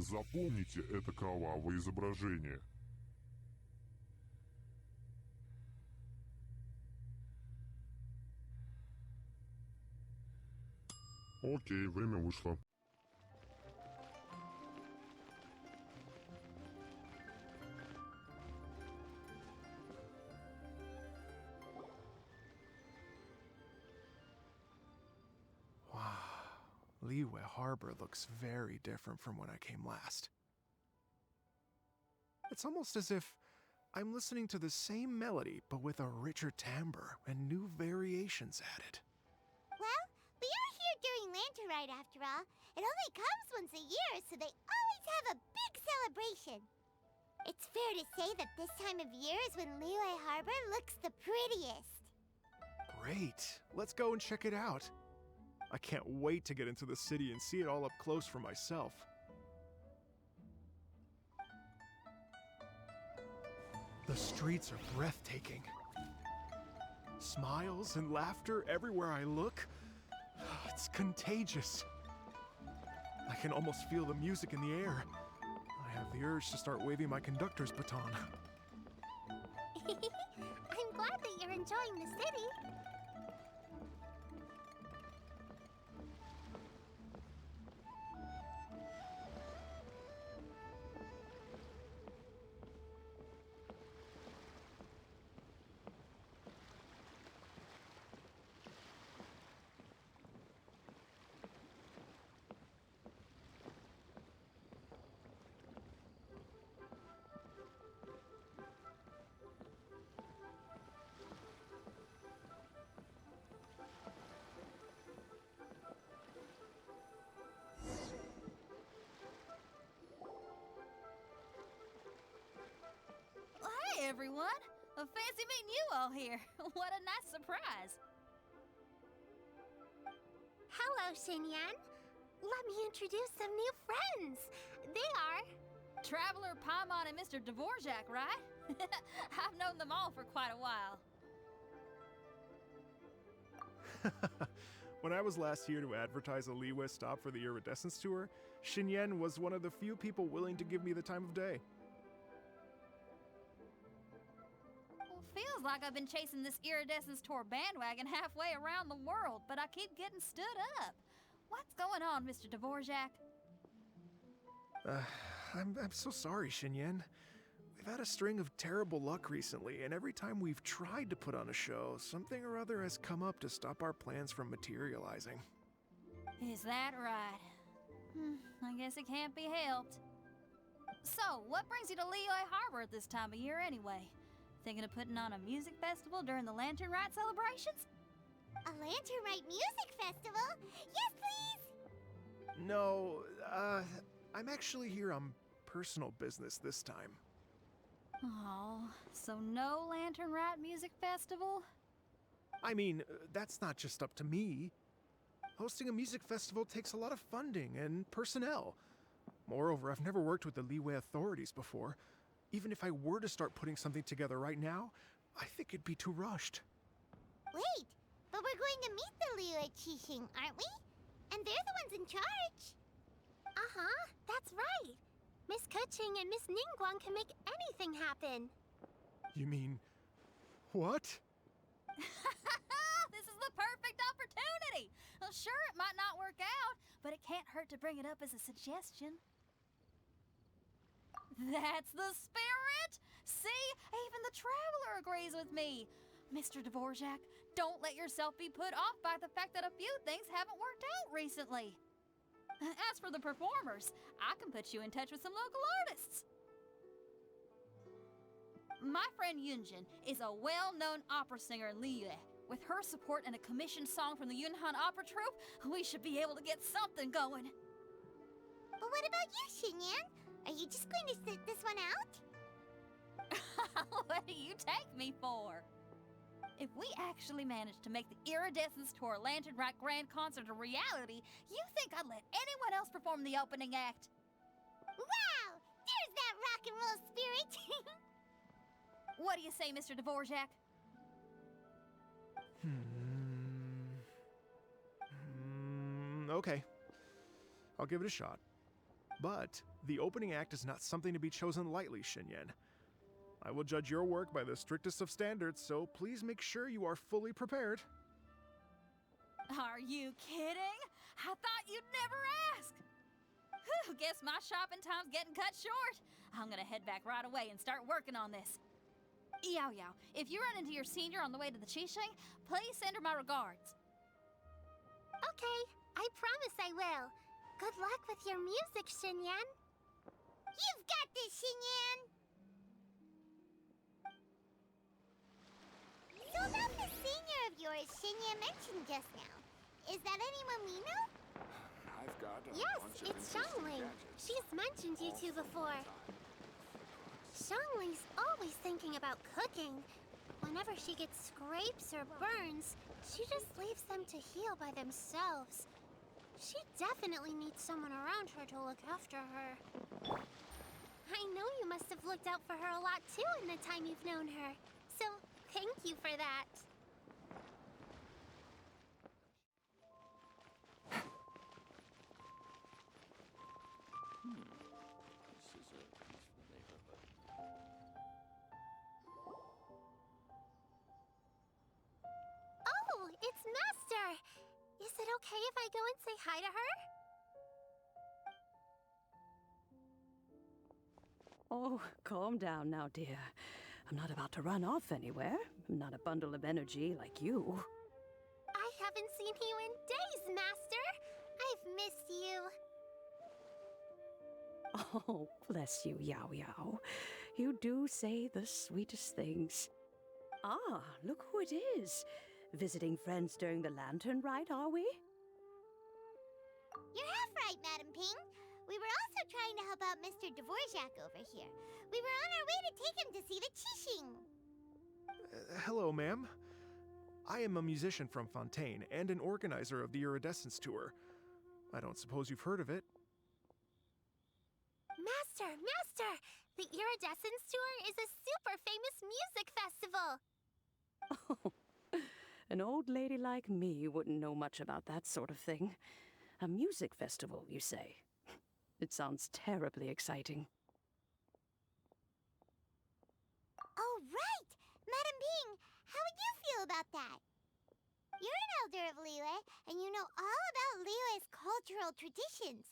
Запомните это кровавое изображение. Окей, время вышло. Liyue Harbor looks very different from when I came last. It's almost as if I'm listening to the same melody, but with a richer timbre and new variations added. Well, we are here during Lantern Ride after all. It only comes once a year, so they always have a big celebration. It's fair to say that this time of year is when Liyue Harbor looks the prettiest. Great! Let's go and check it out. I can't wait to get into the city and see it all up close for myself. The streets are breathtaking. Smiles and laughter everywhere I look. It's contagious. I can almost feel the music in the air. I have the urge to start waving my conductor's baton. I'm glad that you're enjoying the city. Hey everyone! Fancy meeting you all here. What a nice surprise. Hello, Xinyan. Let me introduce some new friends. They are... Traveler, Paimon, and Mr. Dvorak, right? I've known them all for quite a while. When I was last here to advertise a Liyue stop for the Iridescence Tour, Xinyan was one of the few people willing to give me the time of day. Well, feels like I've been chasing this Iridescence Tour bandwagon halfway around the world, but I keep getting stood up. What's going on, Mr. Dvorak? I'm so sorry, Xinyan. We've had a string of terrible luck recently, and every time we've tried to put on a show, something or other has come up to stop our plans from materializing. Is that right? I guess it can't be helped. So, what brings you to Liyue Harbor at this time of year anyway? Thinking of putting on a music festival during the Lantern Rite celebrations? A Lantern Rite music festival? Yes, please! No, I'm actually here on personal business this time. Oh, so no Lantern Rite music festival? I mean, that's not just up to me. Hosting a music festival takes a lot of funding and personnel. Moreover, I've never worked with the Liyue authorities before. Even if I were to start putting something together right now, I think it'd be too rushed. Wait, but we're going to meet the Liyue Qixing, aren't we? And they're the ones in charge. Uh-huh, that's right. Miss Keqing and Miss Ningguang can make anything happen. You mean... what? This is the perfect opportunity! Well, sure, it might not work out, but it can't hurt to bring it up as a suggestion. That's the spirit! See, even the Traveler agrees with me. Mr. Dvorak, don't let yourself be put off by the fact that a few things haven't worked out recently. As for the performers, I can put you in touch with some local artists. My friend Yunjin is a well-known opera singer in Liyue. With her support and a commissioned song from the Yunhan Opera Troupe, we should be able to get something going. But what about you, Xinyan? Are you just going to sit this one out? What do you take me for? If we actually manage to make the Iridescence Tour Lantern Rite Grand Concert a reality, you think I'd let anyone else perform the opening act? Wow! There's that rock and roll spirit! What do you say, Mr. Dvorak? Okay. I'll give it a shot. But the opening act is not something to be chosen lightly, Xinyan. I will judge your work by the strictest of standards, so please make sure you are fully prepared. Are you kidding? I thought you'd never ask. Whew, guess my shopping time's getting cut short. I'm gonna head back right away and start working on this. Yao Yao, if you run into your senior on the way to the Qixing, please send her my regards. Okay, I promise I will. Good luck with your music, Xinyan. You've got this, Xinyan! So about the senior of yours Xinyan mentioned just now, is that anyone we know? I've got a Yes, bunch of it's interesting Xiangling. gadgets. She's mentioned you two before. Xiangling's always thinking about cooking. Whenever she gets scrapes or burns, she just leaves them to heal by themselves. She definitely needs someone around her to look after her. I know you must have looked out for her a lot too in the time you've known her. So, thank you for that. This is a peaceful neighborhood. Oh, it's Master! Is it okay if I go and say hi to her? Oh, calm down now, dear. I'm not about to run off anywhere. I'm not a bundle of energy like you. I haven't seen you in days, Master! I've missed you. Oh, bless you, Yao Yao. You do say the sweetest things. Ah, look who it is. Visiting friends during the lantern rite, are we? You're half right, Madam Ping. We were also trying to help out Mr. Dvorak over here. We were on our way to take him to see the Qixing. Hello, ma'am. I am a musician from Fontaine and an organizer of the Iridescence Tour. I don't suppose you've heard of it. Master! The Iridescence Tour is a super famous music festival. Oh, an old lady like me wouldn't know much about that sort of thing. A music festival, you say? It sounds terribly exciting. Oh, right! Madam Ping, how would you feel about that? You're an elder of Liyue, and you know all about Liyue's cultural traditions.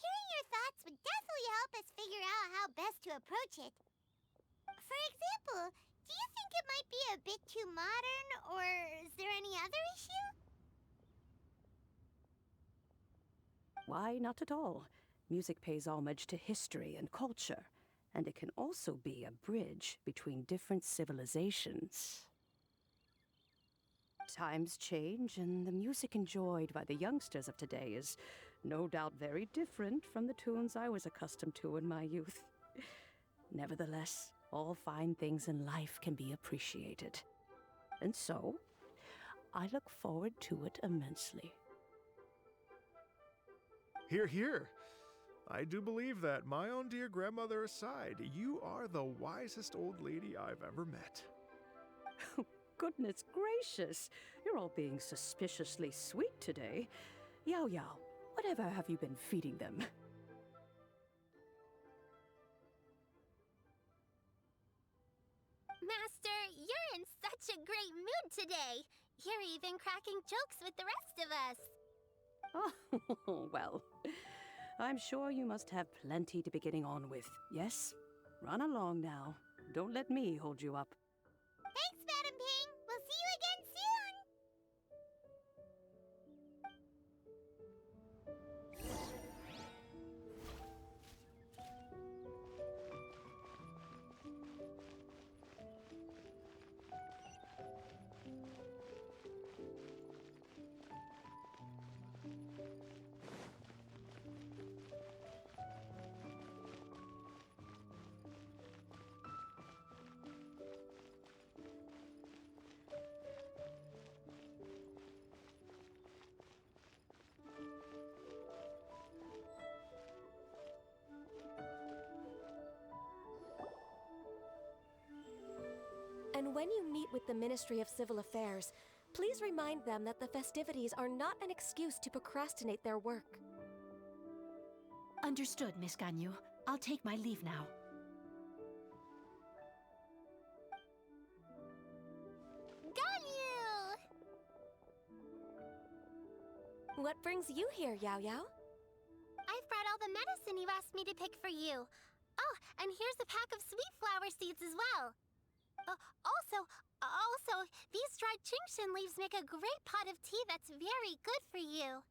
Hearing your thoughts would definitely help us figure out how best to approach it. For example, do you think it might be a bit too modern, or is there any other issue? Why, not at all. Music pays homage to history and culture, and it can also be a bridge between different civilizations. Times change, and the music enjoyed by the youngsters of today is no doubt very different from the tunes I was accustomed to in my youth. Nevertheless, all fine things in life can be appreciated. And so, I look forward to it immensely. Hear, hear. I do believe that, my own dear grandmother aside, you are the wisest old lady I've ever met. Goodness gracious, you're all being suspiciously sweet today. Yao Yao, whatever have you been feeding them? Master, you're in such a great mood today. You're even cracking jokes with the rest of us. Oh, well, I'm sure you must have plenty to be getting on with, yes? Run along now. Don't let me hold you up. Thanks, Madam Ping. We'll see you again soon. And when you meet with the Ministry of Civil Affairs, please remind them that the festivities are not an excuse to procrastinate their work. Understood, Miss Ganyu. I'll take my leave now. Ganyu! What brings you here, Yao Yao? I've brought all the medicine you asked me to pick for you. Oh, and here's a pack of sweet flower seeds as well. Also, these dried chingshin leaves make a great pot of tea that's very good for you.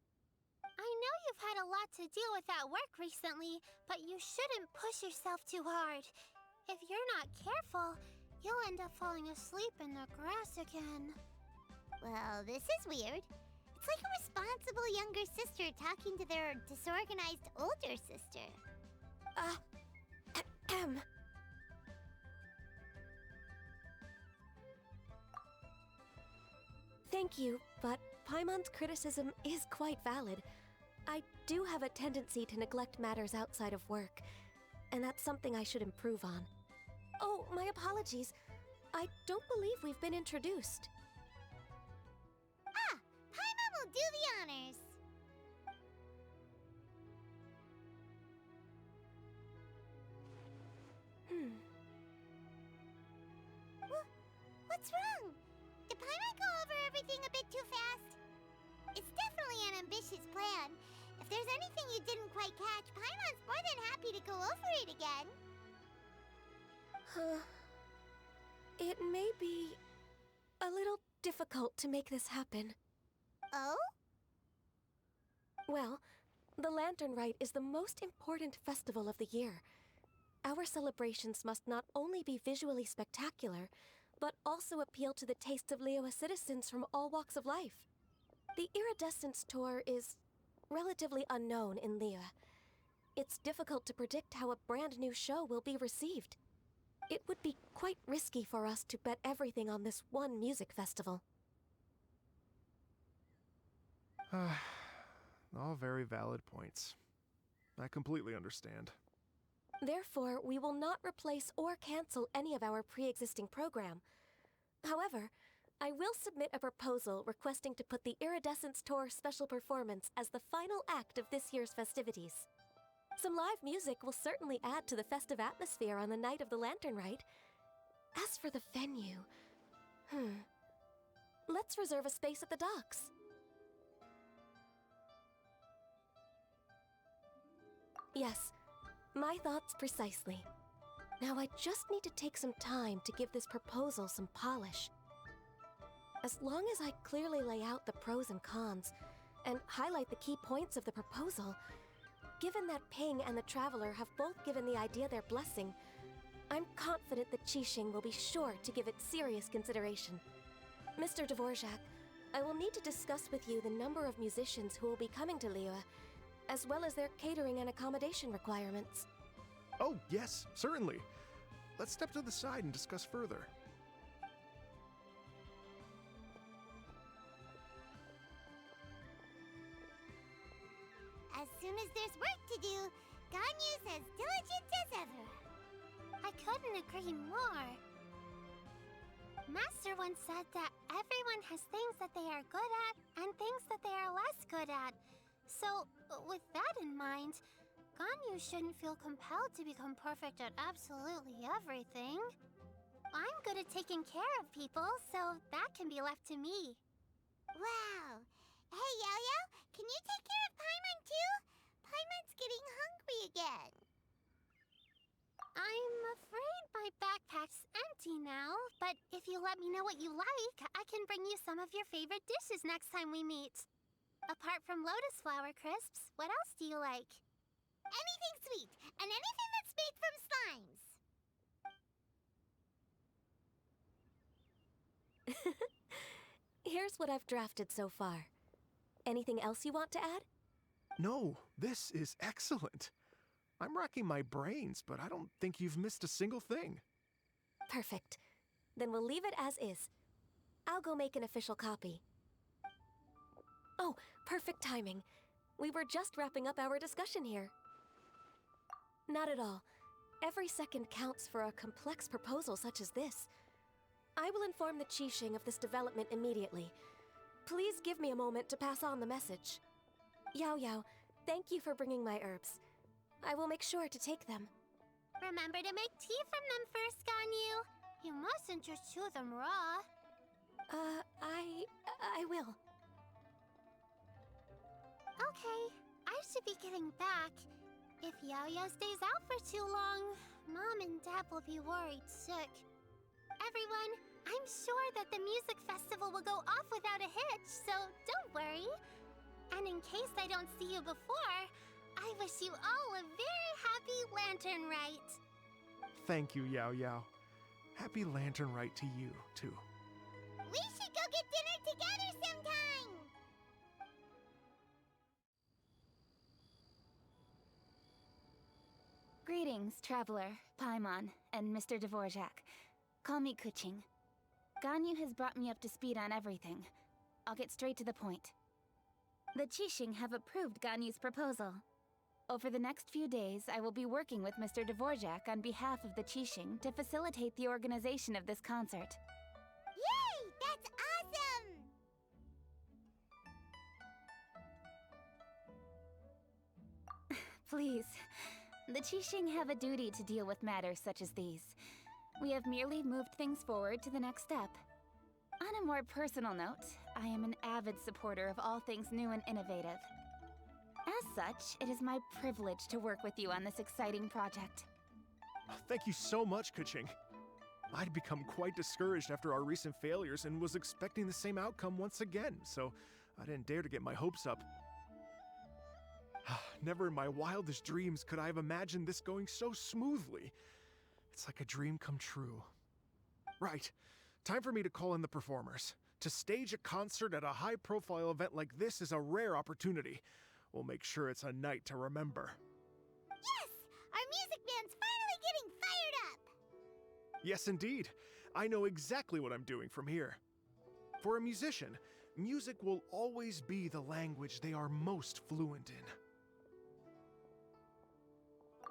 I know you've had a lot to deal with at work recently, but you shouldn't push yourself too hard. If you're not careful, you'll end up falling asleep in the grass again. Well, this is weird. It's like a responsible younger sister talking to their disorganized older sister. Thank you, but Paimon's criticism is quite valid. I do have a tendency to neglect matters outside of work, and that's something I should improve on. Oh, my apologies. I don't believe we've been introduced. Ah, Paimon will do the honors. What's wrong? Did Paimon go over everything a bit too fast? It's definitely an ambitious plan. If there's anything you didn't quite catch, Paimon's more than happy to go over it again. It may be a little difficult to make this happen. Oh? Well, the Lantern Rite is the most important festival of the year. Our celebrations must not only be visually spectacular, but also appeal to the tastes of Liyue citizens from all walks of life. The Iridescence Tour is relatively unknown in Liyue. It's difficult to predict how a brand new show will be received. It would be quite risky for us to bet everything on this one music festival. All very valid points. I completely understand. Therefore, we will not replace or cancel any of our pre-existing program. However, I will submit a proposal requesting to put the Iridescence Tour special performance as the final act of this year's festivities. Some live music will certainly add to the festive atmosphere on the night of the Lantern Rite. As for the venue, let's reserve a space at the docks. Yes, my thoughts precisely. Now I just need to take some time to give this proposal some polish. As long as I clearly lay out the pros and cons, and highlight the key points of the proposal, given that Ping and the Traveler have both given the idea their blessing, I'm confident that Qixing will be sure to give it serious consideration. Mr. Dvorak, I will need to discuss with you the number of musicians who will be coming to Liyue, as well as their catering and accommodation requirements. Oh, yes, certainly. Let's step to the side and discuss further. As soon as there's work to do, Ganyu's as diligent as ever. I couldn't agree more. Master once said that everyone has things that they are good at and things that they are less good at. So, with that in mind, Ganyu shouldn't feel compelled to become perfect at absolutely everything. I'm good at taking care of people, so that can be left to me. Wow. Hey, Yo-Yo, can you take care of Paimon too? Paimon's getting hungry again. I'm afraid my backpack's empty now, but if you let me know what you like, I can bring you some of your favorite dishes next time we meet. Apart from lotus flower crisps, what else do you like? Anything sweet, and anything that's made from slimes. Here's what I've drafted so far. Anything else you want to add? No, this is excellent. I'm racking my brains, but I don't think you've missed a single thing. Perfect. Then we'll leave it as is. I'll go make an official copy. Oh, perfect timing. We were just wrapping up our discussion here. Not at all. Every second counts for a complex proposal such as this. I will inform the Qixing of this development immediately. Please give me a moment to pass on the message. Yao Yao, thank you for bringing my herbs. I will make sure to take them. Remember to make tea from them first, Ganyu. You mustn't just chew them raw. I will. Okay, I should be getting back. If Yao-Yao stays out for too long, Mom and Dad will be worried sick. Everyone, I'm sure that the music festival will go off without a hitch, so don't worry. And in case I don't see you before, I wish you all a very happy Lantern Rite. Thank you, Yao Yao. Happy Lantern Rite to you, too. We should go get dinner together sometime! Greetings, traveler, Paimon, and Mr. Dvorak. Call me Kuching. Ganyu has brought me up to speed on everything. I'll get straight to the point. The Qixing have approved Ganyu's proposal. Over the next few days, I will be working with Mr. Dvorak on behalf of the Qixing to facilitate the organization of this concert. Yay! That's awesome! Please. The Qixing have a duty to deal with matters such as these. We have merely moved things forward to the next step. On a more personal note, I am an avid supporter of all things new and innovative. As such, it is my privilege to work with you on this exciting project. Thank you so much, Kuching. I'd become quite discouraged after our recent failures and was expecting the same outcome once again, so I didn't dare to get my hopes up. Never in my wildest dreams could I have imagined this going so smoothly. It's like a dream come true. Right. Time for me to call in the performers. To stage a concert at a high-profile event like this is a rare opportunity. We'll make sure it's a night to remember. Yes! Our music band's finally getting fired up! Yes, indeed. I know exactly what I'm doing from here. For a musician, music will always be the language they are most fluent in.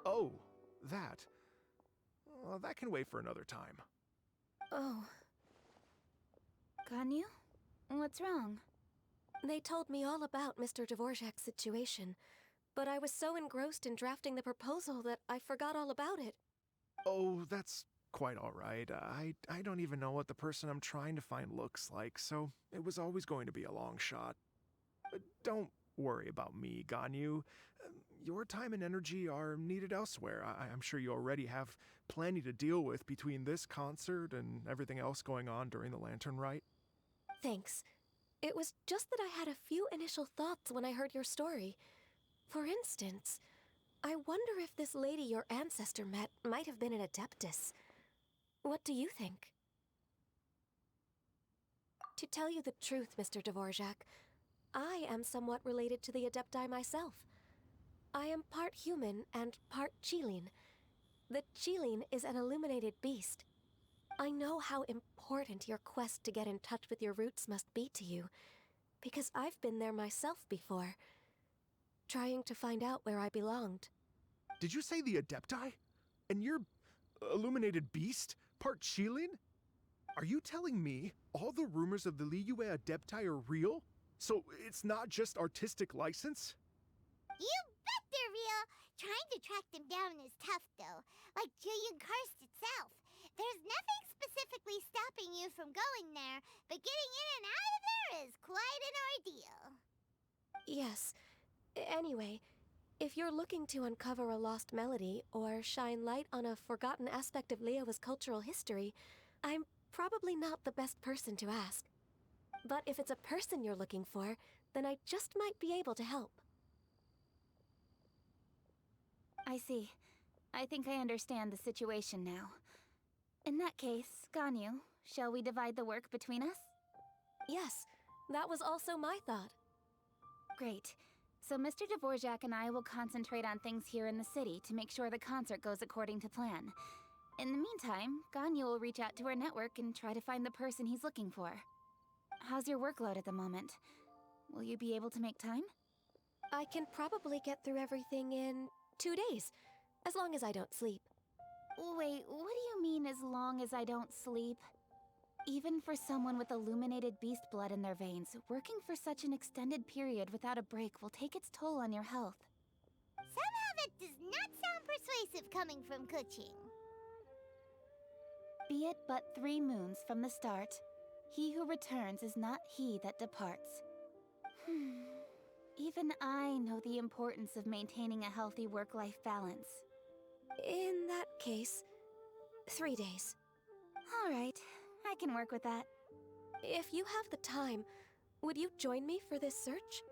Oh, that. Well, that can wait for another time. Oh. Ganyu? What's wrong? They told me all about Mr. Dvorak's situation, but I was so engrossed in drafting the proposal that I forgot all about it. Oh, that's quite all right. I don't even know what the person I'm trying to find looks like, so it was always going to be a long shot. Don't worry about me, Ganyu. Your time and energy are needed elsewhere. I'm sure you already have plenty to deal with between this concert and everything else going on during the Lantern Rite. Thanks. It was just that I had a few initial thoughts when I heard your story. For instance, I wonder if this lady your ancestor met might have been an Adeptus. What do you think? To tell you the truth, Mr. Dvorak, I am somewhat related to the Adepti myself. I am part human and part Qilin. The Qilin is an illuminated beast. I know how important your quest to get in touch with your roots must be to you, because I've been there myself before, trying to find out where I belonged. Did you say the Adepti? And you're illuminated beast? Part Qilin? Are you telling me all the rumors of the Liyue Adepti are real? So it's not just artistic license? You bet they're real! Trying to track them down is tough, though. Like Julian Karst itself. There's nothing specifically stopping you from going there, but getting in and out of there is quite an ordeal. Yes. Anyway, if you're looking to uncover a lost melody or shine light on a forgotten aspect of Liyue's cultural history, I'm probably not the best person to ask. But if it's a person you're looking for, then I just might be able to help. I see. I think I understand the situation now. In that case, Ganyu, shall we divide the work between us? Yes, that was also my thought. Great. So Mr. Dvorak and I will concentrate on things here in the city to make sure the concert goes according to plan. In the meantime, Ganyu will reach out to our network and try to find the person he's looking for. How's your workload at the moment? Will you be able to make time? I can probably get through everything in 2 days, as long as I don't sleep. Wait, what do you mean as long as I don't sleep? Even for someone with illuminated beast blood in their veins, working for such an extended period without a break will take its toll on your health. Somehow that does not positive coming from Kuching. Be it but 3 moons from the start, he who returns is not he that departs. Even I know the importance of maintaining a healthy work-life balance. In that case, 3 days. All right, I can work with that. If you have the time, would you join me for this search?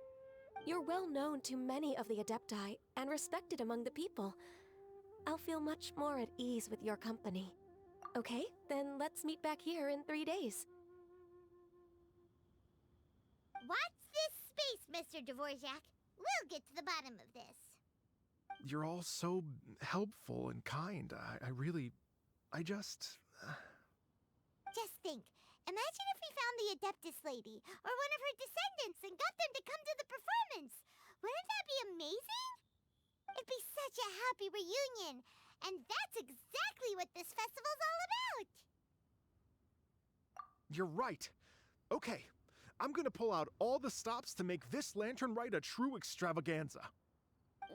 You're well known to many of the Adepti and respected among the people. I'll feel much more at ease with your company. Okay, then let's meet back here in 3 days. Watch this space, Mr. Dvorak. We'll get to the bottom of this. You're all so helpful and kind. Just think. Imagine if we found the Adeptus lady, or one of her descendants, and got them to come to the performance. Wouldn't that be amazing? It'd be such a happy reunion. And that's exactly what this festival's all about. You're right. Okay, I'm gonna pull out all the stops to make this lantern ride a true extravaganza.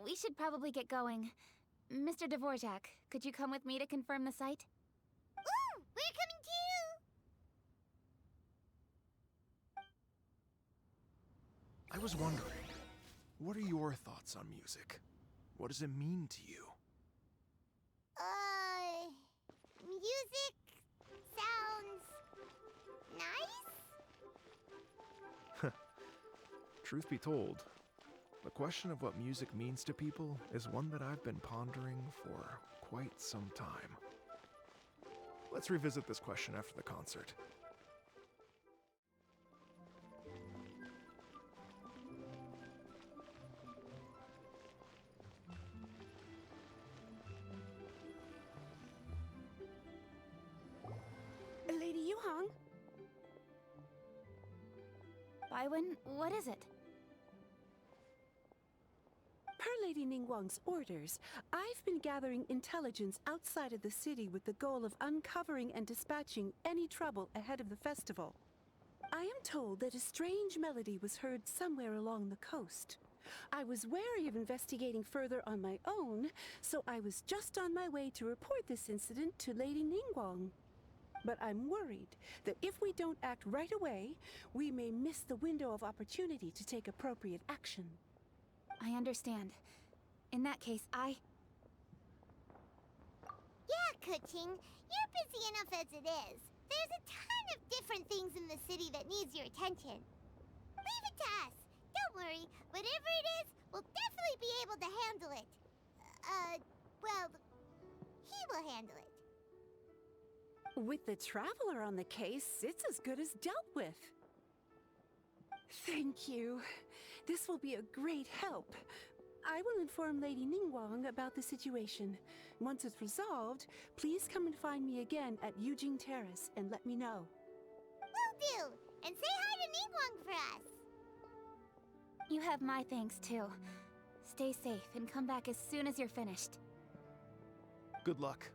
We should probably get going. Mr. Dvorak, could you come with me to confirm the site? Ooh, we're coming too! I was wondering, what are your thoughts on music? What does it mean to you? Music sounds nice? Truth be told, the question of what music means to people is one that I've been pondering for quite some time. Let's revisit this question after the concert. Lady Yuhang? Baiwen, what is it? Per Lady Ningguang's orders, I've been gathering intelligence outside of the city with the goal of uncovering and dispatching any trouble ahead of the festival. I am told that a strange melody was heard somewhere along the coast. I was wary of investigating further on my own, so I was just on my way to report this incident to Lady Ningguang. But I'm worried that if we don't act right away, we may miss the window of opportunity to take appropriate action. I understand. In that case, Yeah, Kuching, you're busy enough as it is. There's a ton of different things in the city that needs your attention. Leave it to us. Don't worry. Whatever it is, we'll definitely be able to handle it. Well, he will handle it. With the Traveler on the case, it's as good as dealt with. Thank you. This will be a great help. I will inform Lady Ningguang about the situation. Once it's resolved, please come and find me again at Yujing Terrace and let me know. Will do. And say hi to Ningguang for us. you have my thanks too. Stay safe and come back as soon as you're finished. Good luck.